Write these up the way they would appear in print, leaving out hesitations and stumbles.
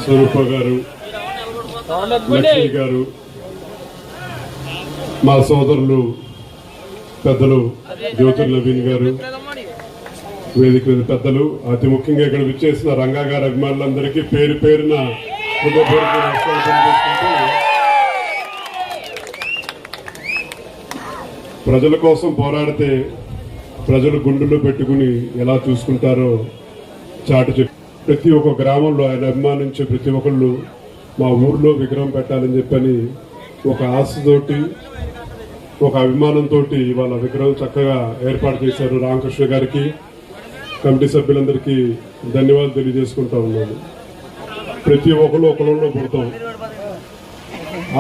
స్వరూప గారు, లక్ష్మి గారు, మా సోదరులు పెద్దలు జ్యోతుల్ నవీన్ గారు, వేదిక మీద పెద్దలు, అతి ముఖ్యంగా ఇక్కడ విచ్చేసిన రంగా గారి అభిమానులందరికీ పేరు పేరున ప్రజల కోసం పోరాడితే ప్రజలు గుండెల్లో పెట్టుకుని ఎలా చూసుకుంటారో చాటు చెప్పి ప్రతి ఒక్క గ్రామంలో ఆయన అభిమానించే ప్రతి ఒక్కళ్ళు మా ఊర్లో విగ్రహం పెట్టాలని చెప్పని ఒక ఆశతోటి ఒక అభిమానంతో వాళ్ళ విగ్రహం చక్కగా ఏర్పాటు చేశారు. రామకృష్ణ గారికి, కమిటీ సభ్యులందరికీ ధన్యవాదాలు తెలియజేసుకుంటా ఉన్నాను. ప్రతి ఒక్కరు ఒక కులంలో పుడతాం.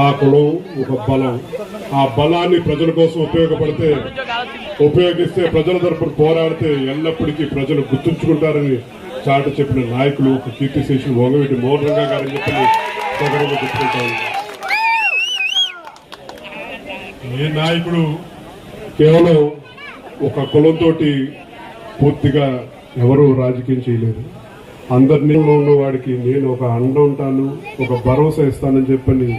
ఆ కులం ఒక బలం. ఆ బలాన్ని ప్రజల కోసం ఉపయోగిస్తే ప్రజల తరపున పోరాడితే ఎల్లప్పటికీ ప్రజలు గుర్తుంచుకుంటారని చాటు చెప్పిన నాయకులు ఒక కీర్తిశేషులు వంగవీటి మోహన్ రంగా గారని చెప్పి సగర్వంగా చెప్పుకుంటాను. ఏ నాయకుడు కేవలం ఒక కులంతో పూర్తిగా ఎవరు రాజకీయం చేయలేరు. అందరినీ ఉన్న వాడికి నేను ఒక అండ ఉంటాను, ఒక భరోసా ఇస్తానని చెప్పని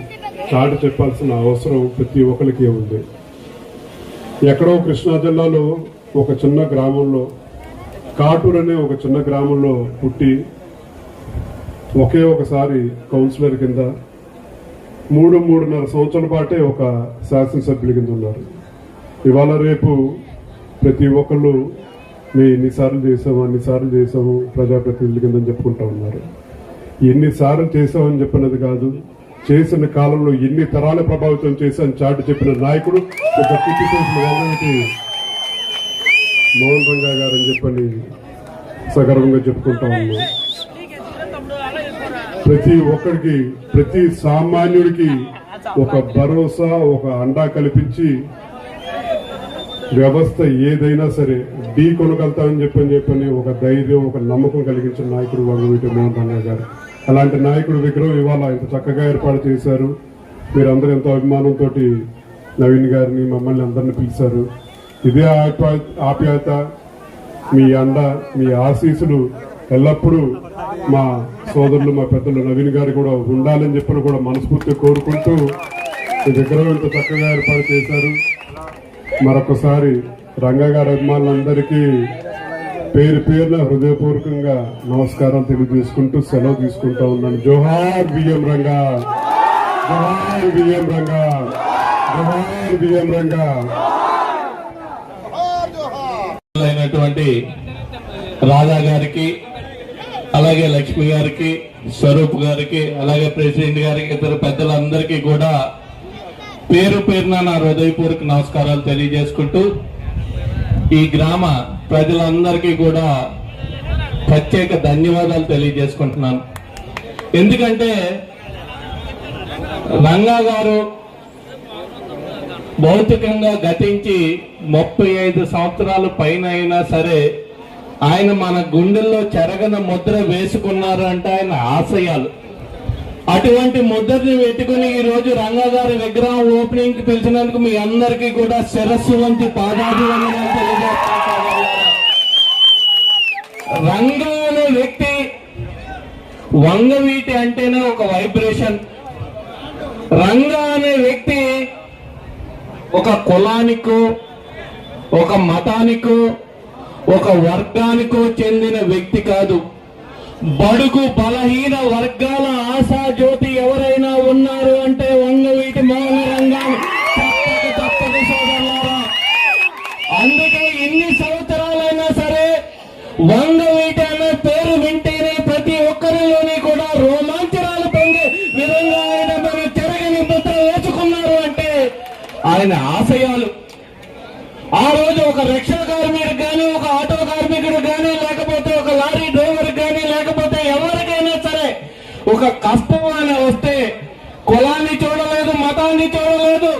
చాటు చెప్పాల్సిన అవసరం ప్రతి ఒక్కరికి ఉంది. ఎక్కడో కృష్ణా జిల్లాలో ఒక చిన్న గ్రామంలో, కాటూరు అనే ఒక చిన్న గ్రామంలో పుట్టి ఒకే ఒకసారి కౌన్సిలర్ కింద 3.5 సంవత్సరాల పాటే ఒక శాసనసభ్యుల కింద ఉన్నారు. ఇవాళ రేపు ప్రతి ఒక్కళ్ళు మేము అన్నిసార్లు చేసాము ప్రజాప్రతినిధుల కింద చెప్పుకుంటా ఉన్నారు. ఎన్నిసార్లు చేసామని చెప్పినది కాదు, చేసిన కాలంలో ఎన్ని తరాల ప్రభావితం చేశాను చాటు చెప్పిన నాయకుడు ఒక వంగవీటి మోహన్ రంగా గారని చెప్పని సగర్వంగా చెప్పుకుంటా ఉన్నాం. ప్రతి ఒక్కరికి, ప్రతి సామాన్యుడికి ఒక భరోసా, ఒక అండా కల్పించి వ్యవస్థ ఏదైనా సరే ఢీ కొనగలుగుతామని చెప్పని ఒక ధైర్యం, ఒక నమ్మకం కలిగించిన నాయకుడు వంగవీటి మోహన్ రంగా గారు. అలాంటి నాయకుడు విగ్రహం ఇవాళ ఇంత చక్కగా ఏర్పాటు చేశారు. మీరందరూ ఎంతో అభిమానంతో నవీన్ గారిని, మమ్మల్ని అందరిని పిలిచారు. ఇదే ఆప్యాయత, మీ అండ, మీ ఆశీస్సులు ఎల్లప్పుడూ మా సోదరులు, మా పెద్దలు నవీన్ గారు కూడా ఉండాలని చెప్పని కూడా మనస్ఫూర్తిగా కోరుకుంటూ ఈ విగ్రహం ఇంత చక్కగా ఏర్పాటు చేశారు. మరొకసారి రంగా గారి అభిమానులందరికీ పేరు పేరున హృదయపూర్వకంగా నమస్కారం తెలియజేసుకుంటూ సెలవు తీసుకుంటా ఉన్నాను. జోహార్ బిఎం రంగా, జోహార్ బిఎం రంగా, జోహార్ బిఎం రంగా. అయినటువంటి రాధా గారికి, అలాగే లక్ష్మి గారికి, స్వరూప్ గారికి, అలాగే ప్రెసిడెంట్ గారికి, ఇతర పెద్దలందరికీ కూడా పేరు పేరున నా హృదయపూర్వక నమస్కారాలు తెలియజేసుకుంటూ ఈ గ్రామ ప్రజలందరికీ కూడా ప్రత్యేక ధన్యవాదాలు తెలియజేసుకుంటున్నాను. ఎందుకంటే రంగా గారు భౌతికంగా గతించి 35 సంవత్సరాలు పైన అయినా సరే ఆయన మన గుండెల్లో చెరగన ముద్ర వేసుకున్నారు అంటే ఆయన ఆశయాలు. అటువంటి ముద్రని పెట్టుకుని ఈ రోజు రంగా గారి విగ్రహం ఓపెనింగ్ కి పిలిచినందుకు మీ అందరికీ కూడా శిరస్సు వంటి పాదాభివందనాలు తెలియజేస్తున్నారు. రంగా అనే వ్యక్తి, వంగవీటి అంటేనే ఒక వైబ్రేషన్. రంగా అనే వ్యక్తి ఒక కులానికో, ఒక మతానికో, ఒక వర్గానికో చెందిన వ్యక్తి కాదు. బడుగు బలహీన వర్గాల ఆశాజ్యోతి ఎవరైనా ఉన్నారు అంటే వంగవీటి మోహన్ రంగా. తప్పక సోదరులారా, అందుకే ఇన్ని సంవత్సరాలైనా సరే వంగవీటి అనే పేరు వింటేనే ప్రతి ఒక్కరిలోని కూడా రోమాంచనాలు పొందే విధంగా ఆయన మన చెరగని ముద్ర వేసుకున్నారు అంటే ఆయన ఆశయాలు. ఆ రోజు ఒక రిక్షా కార్మికుడు కానీ, ఒక ఆటో కార్మికుడు కానీ, లేకపోతే ఒక లారీ డ్రైవర్ కానీ, లేకపోతే ఎవరికైనా సరే ఒక కష్టం అని వస్తే కులాన్ని చూడలేదు, మతాన్ని చూడలేదు,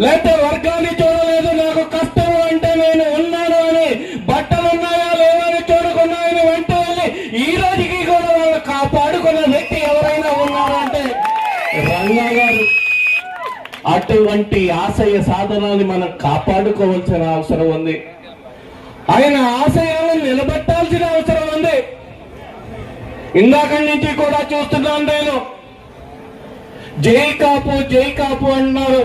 లేకపోతే వర్గాన్ని చూడలేదు. నాకు కష్టం అంటే నేను ఉన్నాను అని, బట్టలు ఉన్నాయా లేవని చూడకుండా ఆయన వెంట వెళ్ళి ఈ రోజుకి కూడా వాళ్ళు కాపాడుకున్న వ్యక్తి ఎవరైనా ఉన్నారంటే రంగా గారు. అటువంటి ఆశయ సాధనాన్ని మనం కాపాడుకోవాల్సిన అవసరం ఉంది. ఆయన ఆశయాలను నిలబెట్టాల్సిన అవసరం ఉంది. ఇందాక నుంచి కూడా చూస్తున్నాను నేను, జై కాపు అన్నారు.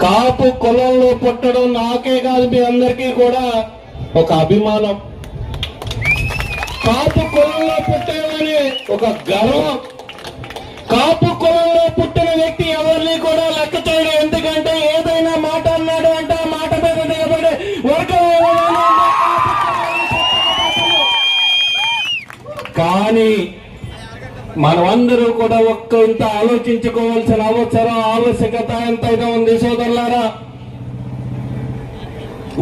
కాపు కులంలో పుట్టడం నాకే కాదు మీ అందరికీ కూడా ఒక అభిమానం. కాపు కులంలో పుట్టామని ఒక గర్వం. కాపు కులంలో పుట్టిన వ్యక్తి ఎవరిని కూడా లెక్క చేయడు. ఎందుకంటే ఏదైనా మాట అన్నాడు అంటే ఆ మాట మీద నిలబడే వర్గం కానీ మనమందరూ కూడా ఇంత ఆలోచించుకోవాల్సిన ఆవశ్యకత ఎంతైనా ఉంది సోదరులారా.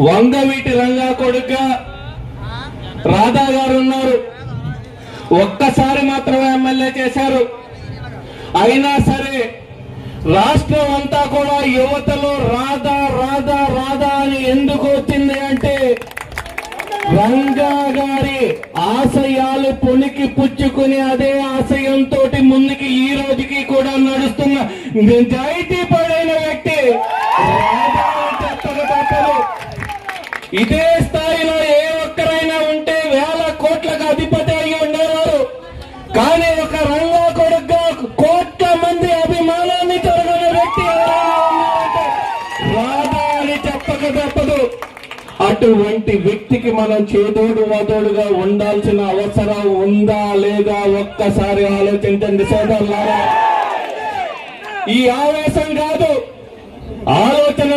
వంగవీటి రంగా కొడుకుగా రాధా గారు ఉన్నారు. ఒక్కసారి మాత్రమే ఎమ్మెల్యే చేశారు. అయినా సరే రాష్ట్రం అంతా కూడా యువతలో రాధా రాధా రాధా అని ఎందుకు వచ్చింది అంటే రంగా గారి ఆశయాలు పొనికి పుచ్చుకుని అదే ఆశయంతో ముందుకి ఈ రోజుకి కూడా నడుస్తున్న నిజాయితీ పడైన వ్యక్తి రాధా చెప్పక తప్పదు. ఇదే స్థాయిలో ఏ ఒక్కరైనా ఉంటే వేల కోట్లకు అధిపతి అయి ఉండేవారు. కానీ ఒక రంగా కొడుకుగా కోట్ల మంది అభిమానాన్ని తొలగిన వ్యక్తి రాధా అని చెప్పక తప్పదు. అటువంటి వ్యక్తికి మనం చేదోడు వాదోడుగా ఉండాల్సిన అవసరం ఉందా లేదా ఒక్కసారి ఆలోచించండి సోదరులారా. ఈ ఆవేశం కాదు, ఆలోచన